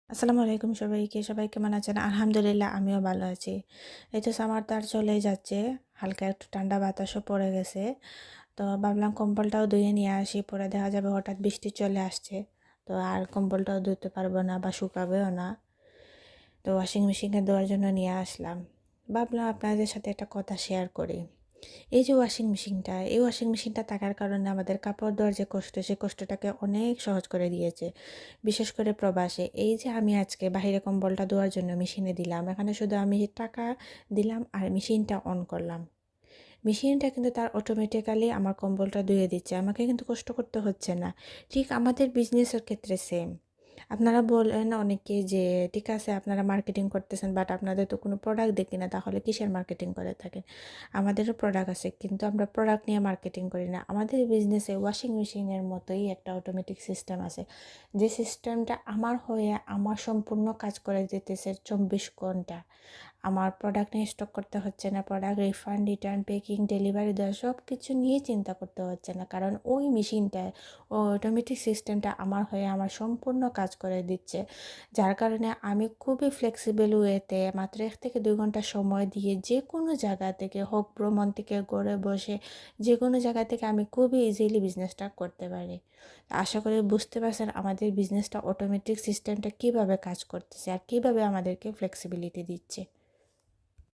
আসসালামু আলাইকুম সবাইকে। সবাই কেমন আছেন? আলহামদুলিল্লাহ আমিও ভালো আছি। এই তো সামার তো আর চলেই যাচ্ছে। হালকা একটু ঠান্ডা বাতাসও পড়ে গেছে। তো ভাবলাম কম্বলটাও ধুয়ে নিয়ে আসি। পরে দেখা যাবে হঠাৎ বৃষ্টি চলে আসছে। তো আর কম্বলটাও ধুতে পারবো না বা শুকাবেও না। তো ওয়াশিং মেশিনে ধোয়ার জন্য নিয়ে আসলাম। ভাবলাম আপনাদের সাথে একটা কথা শেয়ার করি। এই যে ওয়াশিং মেশিনটা থাকার কারণে আমাদের কাপড় ধোয়ার যে কষ্ট, সে কষ্টটাকে অনেক সহজ করে দিয়েছে। বিশেষ করে প্রবাসে। এই যে আমি আজকে বাহিরে কম্বলটা ধোয়ার জন্য মেশিনে দিলাম। এখানে শুধু আমি টাকা দিলাম আর মেশিনটা অন করলাম। মেশিনটা কিন্তু তার অটোমেটিক্যালি আমার কম্বলটা ধুয়ে দিচ্ছে। আমাকে কিন্তু কষ্ট করতে হচ্ছে না। ঠিক আমাদের বিজনেসের ক্ষেত্রে সেম। আপনারা বলেন অনেকে যে ঠিক আছে আপনারা মার্কেটিং করতেছেন বাট আপনাদের তো কোনো প্রোডাক্ট দেখি না, তাহলে কিসের মার্কেটিং করে থাকেন? আমাদেরও প্রোডাক্ট আছে কিন্তু আমরা প্রোডাক্ট নিয়ে মার্কেটিং করি না। আমাদের বিজনেসে ওয়াশিং মেশিনের মতোই একটা অটোমেটিক সিস্টেম আছে, যে সিস্টেমটা আমার হয়ে আমার সম্পূর্ণ কাজ করে দিতেছে 24 ঘন্টা। আমার প্রোডাক্ট নিয়ে স্টক করতে হচ্ছে না, product refund, return, packing, delivery দেওয়া সব কিছু নিয়ে চিন্তা করতে হচ্ছে না, কারণ ওই মেশিনটায় ও অটোমেটিক সিস্টেমটা আমার হয়ে আমার সম্পূর্ণ কাজ করে দিচ্ছে। যার কারণে আমি খুবই ফ্লেক্সিবল ওয়েতে মাত্র 1 থেকে 2 ঘন্টা সময় দিয়ে যে কোনো জায়গা থেকে হোক, ভ্রমণ থেকে ঘরে বসে যে কোনো জায়গা থেকে আমি খুবই ইজিলি বিজনেসটা করতে পারি। আশা করি বুঝতে পারছেন আমাদের বিজনেসটা অটোমেটিক সিস্টেমটা কিভাবে কাজ করতেছে আর কিভাবে আমাদেরকে ফ্লেক্সিবিলিটি দিচ্ছে।